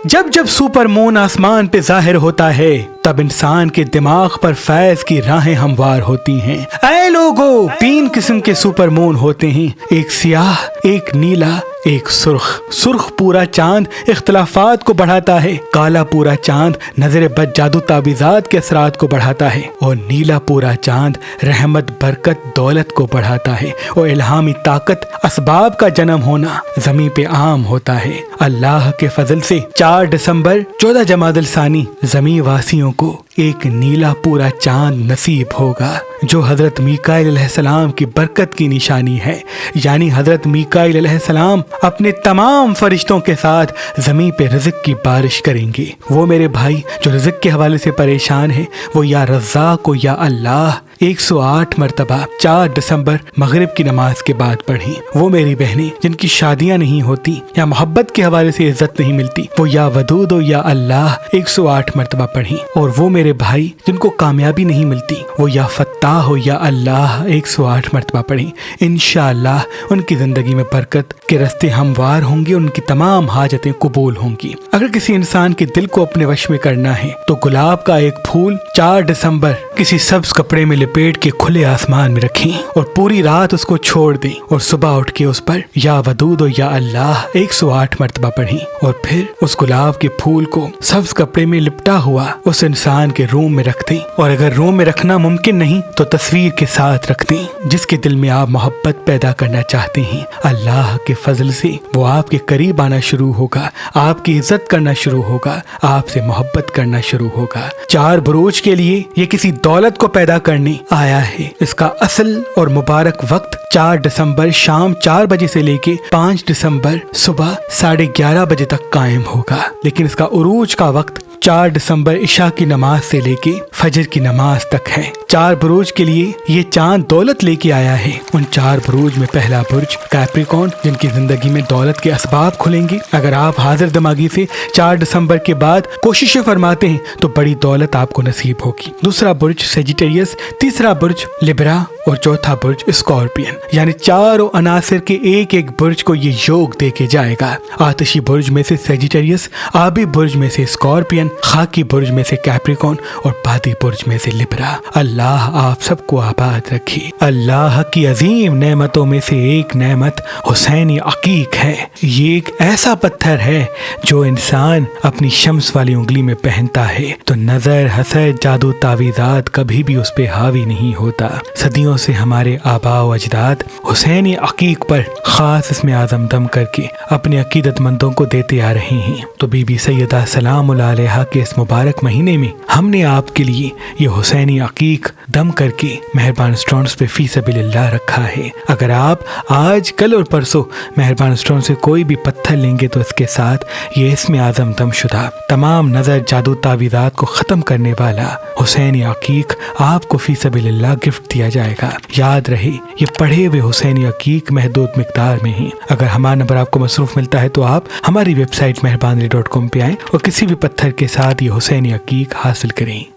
جب جب سپر مون آسمان پہ ظاہر ہوتا ہے تب انسان کے دماغ پر فیض کی راہیں ہموار ہوتی ہیں۔ اے لوگو، 3 قسم کے سپر مون ہوتے ہیں، ایک سیاہ، ایک نیلا، ایک سرخ۔ سرخ پورا چاند اختلافات کو بڑھاتا ہے، کالا پورا چاند نظر بد جادو تعویذات کے اثرات کو بڑھاتا ہے، اور نیلا پورا چاند رحمت برکت دولت کو بڑھاتا ہے، اور الہامی طاقت اسباب کا جنم ہونا زمین پہ عام ہوتا ہے۔ اللہ کے فضل سے 4 دسمبر 14 جمادی الثانی زمین واسیوں کو ایک نیلا پورا چاند نصیب ہوگا، جو حضرت میکائیل علیہ السلام کی برکت کی نشانی ہے، یعنی حضرت میکائیل علیہ السلام اپنے تمام فرشتوں کے ساتھ زمین پہ رزق کی بارش کریں گے۔ وہ میرے بھائی جو رزق کے حوالے سے پریشان ہیں، وہ یا رزاق و یا اللہ 108 مرتبہ 4 دسمبر مغرب کی نماز کے بعد پڑھیں۔ وہ میری بہنیں جن کی شادیاں نہیں ہوتی یا محبت کے حوالے سے عزت نہیں ملتی، وہ یا ودود و یا اللہ 108 مرتبہ پڑھیں۔ اور وہ میرے بھائی جن کو کامیابی نہیں ملتی، وہ یا فتاح ہو یا اللہ 108 مرتبہ پڑھیں۔ انشاءاللہ ان کی زندگی میں برکت کے راستے ہموار ہوں گے، ان کی تمام حاجتیں قبول ہوں گی۔ اگر کسی انسان کے دل کو اپنے وش میں کرنا ہے تو گلاب کا ایک پھول 4 دسمبر کسی سبز کپڑے میں لپیٹ کے کھلے آسمان میں رکھیں اور پوری رات اس کو چھوڑ دیں، اور صبح اٹھ کے اس پر یا ودود و یا اللہ 108 مرتبہ پڑھیں، اور پھر اس گلاب کے پھول کو سبز کپڑے میں لپٹا ہوا اس انسان کے روم میں رکھ دیں، اور اگر روم میں رکھنا ممکن نہیں تو تصویر کے ساتھ رکھ دیں جس کے دل میں آپ محبت پیدا کرنا چاہتے ہیں۔ اللہ کے فضل سے وہ آپ کے قریب آنا شروع ہوگا، آپ کی عزت کرنا شروع ہوگا، آپ سے محبت کرنا شروع ہوگا۔ 4 بروج کے لیے یہ کسی دولت کو پیدا کرنے آیا ہے۔ اس کا اصل اور مبارک وقت 4 دسمبر شام 4 بجے سے لے کے 5 دسمبر صبح 11:30 بجے تک قائم ہوگا، لیکن اس کا عروج کا وقت 4 دسمبر عشاء کی نماز سے لے کے فجر کی نماز تک ہے۔ 4 بروج کے لیے یہ چاند دولت لے کے آیا ہے۔ ان 4 بروج میں پہلا برج کیپریکارن، جن کی زندگی میں دولت کے اسباب کھلیں گے۔ اگر آپ حاضر دماغی سے 4 دسمبر کے بعد کوششیں فرماتے ہیں تو بڑی دولت آپ کو نصیب ہوگی۔ دوسرا برج سیجیٹیریس، تیسرا برج لبرا، اور چوتھا برج اسکارپین، یعنی 4 عناصر کے ایک ایک برج کو یہ یوگ دے کے جائے گا۔ آتشی برج میں سے سیجیٹیریس، آبی برج میں سے اسکارپین، خاکی برج میں سے کیپریکارن، اور بادی برج میں سے لبرا۔ اللہ آپ سب کو آباد رکھے۔ اللہ کی عظیم نعمتوں میں سے ایک نعمت حسینی عقیق ہے۔ یہ ایک ایسا پتھر ہے جو انسان اپنی شمس والی انگلی میں پہنتا ہے تو نظر، حسد، جادو، تعویذات کبھی بھی اس پہ حاوی نہیں ہوتا۔ صدیوں سے ہمارے آباء و اجداد حسینی عقیق پر خاص اسم اعظم دم کر کے اپنے عقیدت مندوں کو دیتے آ رہے ہیں۔ تو بی بی سیدہ سلام اللہ علیہا کے اس مبارک مہینے میں ہم نے آپ کے لیے یہ حسینی عقیق دم کر کے مہربان سٹونز پہ فی سبیل اللہ رکھا ہے۔ اگر آپ آج، کل اور پرسوں مہربان سٹون سے کوئی بھی پتھر لیں گے تو اس کے ساتھ یہ اسم اعظم دم شدہ تمام نظر، جادو، تعویذات کو ختم کرنے والا حسینی عقیق آپ کو فی سبیل اللہ گفٹ دیا جائے گا۔ یاد رہے یہ پڑھے ہوئے حسینی عقیق محدود مقدار میں ہیں۔ اگر ہمارا نمبر آپ کو مصروف ملتا ہے تو آپ ہماری ویب سائٹ مہربان.com پہ آئیں اور کسی بھی پتھر کے ساتھ یہ حسینی عقیق حاصل کریں۔